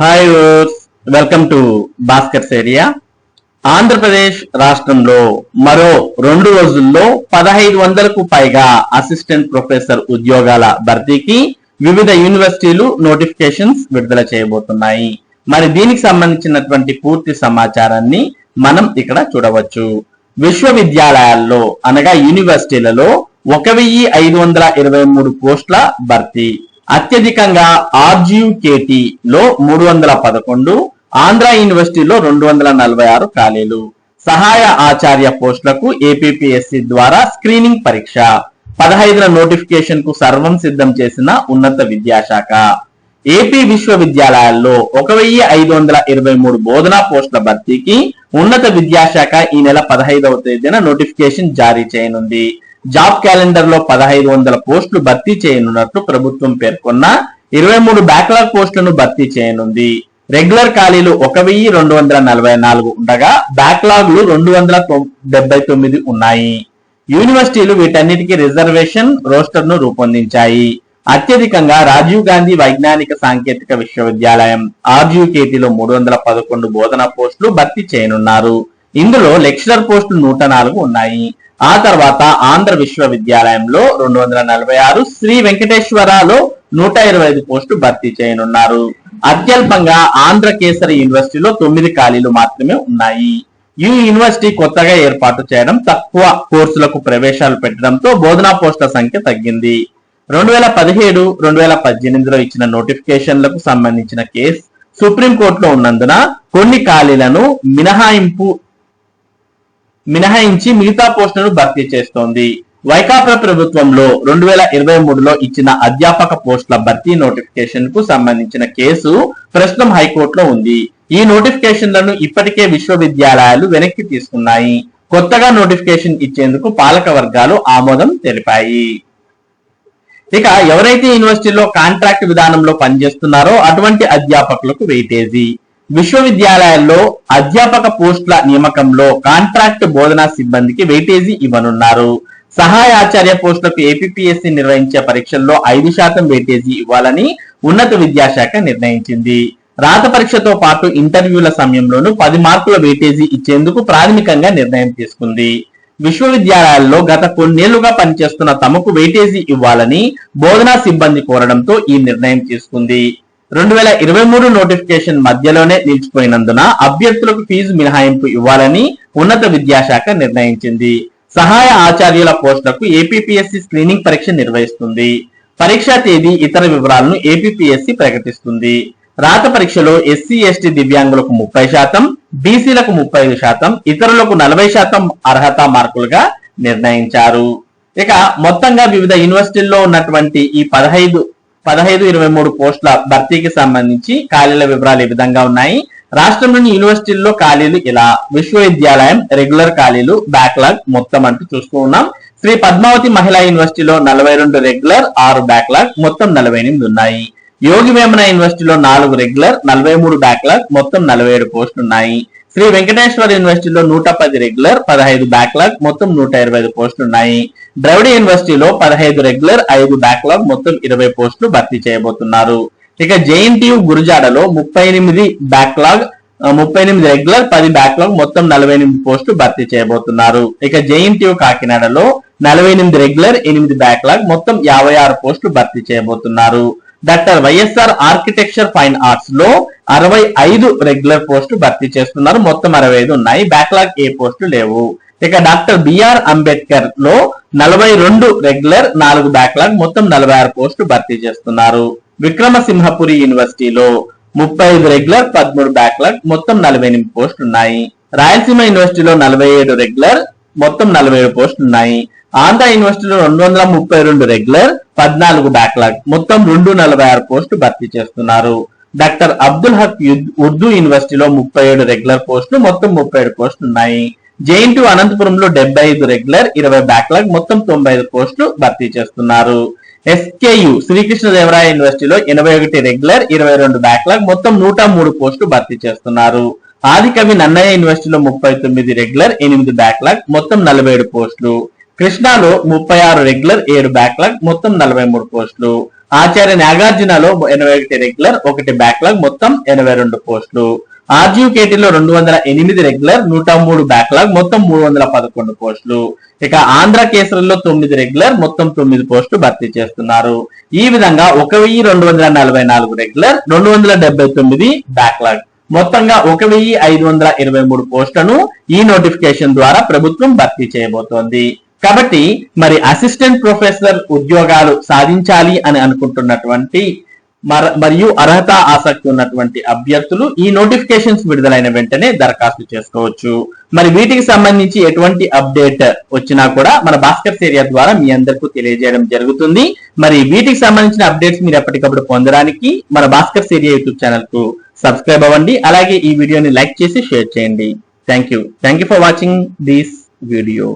Hi welcome to Bhaskar's area. Andhra Pradesh రాష్ట్రంలో మరో 2 రోజుల్లో 1500కు పైగా అసిస్టెంట్ ప్రొఫెసర్ ఉద్యోగాల భర్తీకి వివిధ యూనివర్సిటీలు నోటిఫికేషన్స్ విడుదల చేయబోతున్నాయి. మరి దీనికి సంబంధించినటువంటి పూర్తి సమాచారాన్ని మనం ఇక్కడ చూడవచ్చు. విశ్వవిద్యాలయాల్లో అనగా యూనివర్సిటీలలో 1523 పోస్టుల భర్తీ. అత్యధికంగా ఆర్జీయూకేటీ లో 311, ఆంధ్ర యూనివర్సిటీలో 246 ఖాళీలు. సహాయ ఆచార్య పోస్టులకు ఏపీపీఎస్సీ ద్వారా స్క్రీనింగ్ పరీక్ష. 15ల నోటిఫికేషన్ కు సర్వం సిద్ధం చేసిన ఉన్నత విద్యాశాఖ. ఏపీ విశ్వవిద్యాలయాల్లో 1523 బోధనా పోస్టుల భర్తీకి ఉన్నత విద్యాశాఖ ఈ నెల 15వ తేదీన నోటిఫికేషన్ జారీ చేయనుంది. జాబ్ క్యాలెండర్ లో 1500 పోస్టులు భర్తీ చేయనున్నట్లు ప్రభుత్వం పేర్కొన్న 23 బ్యాక్లాగ్ పోస్టులను భర్తీ చేయనుంది. రెగ్యులర్ ఖాళీలు 1244 ఉండగా బ్యాక్లాగ్లు 279 ఉన్నాయి. యూనివర్సిటీలు వీటన్నిటికీ రిజర్వేషన్ రోస్టర్ ను రూపొందించాయి. అత్యధికంగా రాజీవ్ గాంధీ వైజ్ఞానిక సాంకేతిక విశ్వవిద్యాలయం ఆర్జీయూకేటీలో 311 బోధనా పోస్టులు భర్తీ చేయనున్నారు. ఇందులో లెక్చరర్ పోస్టులు 104 ఉన్నాయి. ఆ తర్వాత ఆంధ్ర విశ్వవిద్యాలయంలో 246, శ్రీ వెంకటేశ్వరలో 125 పోస్టులు భర్తీ చేయనున్నారు. అత్యల్పంగా ఆంధ్ర కేసరి యూనివర్సిటీలో 9 ఖాళీలు మాత్రమే ఉన్నాయి. ఈ యూనివర్సిటీ కొత్తగా ఏర్పాటు చేయడం, తక్కువ కోర్సులకు ప్రవేశాలు పెట్టడంతో బోధనా పోస్టుల సంఖ్య తగ్గింది. 2017, 2018లో ఇచ్చిన నోటిఫికేషన్లకు సంబంధించిన కేసు సుప్రీంకోర్టులో ఉన్నందున కొన్ని ఖాళీలను మినహాయించి మిగతా పోస్టులను భర్తీ చేస్తోంది. వైకాపా ప్రభుత్వంలో 2023లో ఇచ్చిన అధ్యాపక పోస్టుల భర్తీ నోటిఫికేషన్ కు సంబంధించిన కేసు ప్రస్తుతం హైకోర్టులో ఉంది. ఈ నోటిఫికేషన్లను ఇప్పటికే విశ్వవిద్యాలయాలు వెనక్కి తీసుకున్నాయి. కొత్తగా నోటిఫికేషన్ ఇచ్చేందుకు పాలక వర్గాలు ఆమోదం తెలిపాయి. ఇక ఎవరైతే యూనివర్సిటీలో కాంట్రాక్ట్ విధానంలో పనిచేస్తున్నారో అటువంటి అధ్యాపకులకు వెయిటేజీ. విశ్వవిద్యాలయాల్లో అధ్యాపక పోస్టుల నియామకంలో కాంట్రాక్ట్ బోధనా సిబ్బందికి వెయిటేజీ ఇవ్వనున్నారు. సహాయ ఆచార్య పోస్టులకు ఏపీపీఎస్సీ నిర్వహించే పరీక్షల్లో 5% వెయిటేజీ ఇవ్వాలని ఉన్నత విద్యాశాఖ నిర్ణయించింది. రాత పరీక్షతో పాటు ఇంటర్వ్యూల సమయంలోనూ 10 మార్కుల వెయిటేజీ ఇచ్చేందుకు ప్రాథమికంగా నిర్ణయం తీసుకుంది. విశ్వవిద్యాలయాల్లో గత కొన్నేళ్లుగా పనిచేస్తున్న తమకు వెయిటేజీ ఇవ్వాలని బోధనా సిబ్బంది కోరడంతో ఈ నిర్ణయం తీసుకుంది. 2023 నోటిఫికేషన్ మధ్యలోనే నిలిచిపోయినందున అభ్యర్థులకు ఫీజు మినహాయింపు ఇవ్వాలని ఉన్నత విద్యాశాఖ నిర్ణయించింది. సహాయ ఆచార్యుల పోస్టులకు ఏపీపీఎస్సీ స్క్రీనింగ్ పరీక్ష నిర్వహిస్తుంది. పరీక్షా తేదీ, ఇతర వివరాలను ఏపీపీఎస్సీ ప్రకటిస్తుంది. రాత పరీక్షలో ఎస్సీ, ఎస్టీ దివ్యాంగులకు 30%, బీసీలకు 35%, ఇతరులకు 40% అర్హత మార్కులుగా నిర్ణయించారు. ఇక మొత్తంగా వివిధ యూనివర్సిటీల్లో ఉన్నటువంటి ఈ 1523 పోస్టుల భర్తీకి సంబంధించి ఖాళీల వివరాలు ఈ విధంగా ఉన్నాయి. రాష్ట్రంలోని యూనివర్సిటీల్లో ఖాళీలు ఇలా: విశ్వవిద్యాలయం రెగ్యులర్ ఖాళీలు, బ్యాక్లాగ్ మొత్తం అంటూ చూస్తూ ఉన్నాం. శ్రీ పద్మావతి మహిళా యూనివర్సిటీలో 42 రెగ్యులర్, 6 బ్యాక్లాగ్ మొత్తం 48 ఉన్నాయి. యోగి వేమన యూనివర్సిటీలో 4 రెగ్యులర్, 43 బ్యాక్లాగ్ మొత్తం 47 పోస్టులు ఉన్నాయి. శ్రీ వెంకటేశ్వర యూనివర్సిటీలో 110 రెగ్యులర్, 15 బ్యాక్లాగ్ మొత్తం 125 పోస్టులు ఉన్నాయి. ద్రవిడ యూనివర్సిటీలో 15 రెగ్యులర్, 5 బ్యాక్లాగ్ మొత్తం 20 పోస్టులు భర్తీ చేయబోతున్నారు. ఇక జేఎన్టీయు గురుజాడలో 38 బ్యాక్లాగ్, 38 రెగ్యులర్, 10 బ్యాక్లాగ్ మొత్తం 48 పోస్టులు భర్తీ చేయబోతున్నారు. ఇక జేఎన్టీయు కాకినాడలో 48 రెగ్యులర్, 8 బ్యాక్లాగ్ మొత్తం 56 పోస్టులు భర్తీ చేయబోతున్నారు. Doctor YSR architecture fine arts లో 65 రెగ్యులర్ పోస్టులు భర్తీ చేస్తున్నారు. మొత్తం 65 ఉన్నాయి. బ్యాక్లాగ్ ఏ పోస్టులు లేవు. ఇక డాక్టర్ బిఆర్ అంబేద్కర్ లో 42 రెగ్యులర్, 4 బ్యాక్లాగ్ మొత్తం 46 పోస్టులు భర్తీ చేస్తున్నారు. విక్రమసింహపురి యూనివర్సిటీలో 35 రెగ్యులర్, 13 బ్యాక్లాగ్ మొత్తం 48 పోస్టులు ఉన్నాయి. రాయలసీమ యూనివర్సిటీలో 47 రెగ్యులర్, మొత్తం 47 పోస్టులు ఉన్నాయి. ఆంధ్ర యూనివర్సిటీలో 232 రెగ్యులర్, 14 బ్యాక్లాగ్ మొత్తం 246 పోస్టులు భర్తీ చేస్తున్నారు. డాక్టర్ అబ్దుల్ హక్ ఉర్దూ యూనివర్సిటీలో 37 రెగ్యులర్ పోస్టులు, మొత్తం 37 పోస్టులు ఉన్నాయి. జేఎన్టీయు అనంతపురంలో 75 రెగ్యులర్, 20 బ్యాక్లాగ్ మొత్తం 95 పోస్టులు భర్తీ చేస్తున్నారు. ఎస్కేయు శ్రీకృష్ణదేవరాయ యూనివర్సిటీలో 81 రెగ్యులర్, 22 బ్యాక్లాగ్ మొత్తం 103 పోస్టులు భర్తీ చేస్తున్నారు. ఆదికవి నన్నయ్య యూనివర్సిటీలో 39 రెగ్యులర్, 8 బ్యాక్లాగ్ మొత్తం 47 పోస్టులు. కృష్ణాలో 36 రెగ్యులర్, 7 బ్యాక్లాగ్ మొత్తం 43 పోస్టులు. ఆచార్య నాగార్జునలో 81 రెగ్యులర్, 1 బ్యాక్లాగ్, మొత్తం 82 పోస్టులు. ఆర్జీకేటీలో 208 రెగ్యులర్, 103 బ్యాక్లాగ్, మొత్తం 311 పోస్టులు. ఇక ఆంధ్ర కేసరిలో 9 రెగ్యులర్, మొత్తం 9 పోస్టులు భర్తీ చేస్తున్నారు. ఈ విధంగా 1244 రెగ్యులర్, 279 బ్యాక్లాగ్, మొత్తంగా 1523 పోస్టులను ఈ నోటిఫికేషన్ ద్వారా ప్రభుత్వం భర్తీ చేయబోతోంది. కాబట్టి మరి అసిస్టెంట్ ప్రొఫెసర్ ఉద్యోగాలు సాధించాలి అని అనుకుంటున్నటువంటి మరియు అర్హత ఆసక్తి ఉన్నటువంటి అభ్యర్థులు ఈ నోటిఫికేషన్స్ విడుదలైన వెంటనే దరఖాస్తు చేసుకోవచ్చు. మరి వీటికి సంబంధించి ఎటువంటి అప్డేట్ వచ్చినా కూడా మన భాస్కర్ ఏరియా ద్వారా మీ అందరికీ తెలియజేయడం జరుగుతుంది. మరి వీటికి సంబంధించిన అప్డేట్స్ మీరు ఎప్పటికప్పుడు పొందడానికి మన భాస్కర్ ఏరియా యూట్యూబ్ ఛానల్ కు సబ్స్క్రైబ్ అవ్వండి. అలాగే ఈ వీడియోని లైక్ చేసి షేర్ చేయండి. Thank you for watching this video.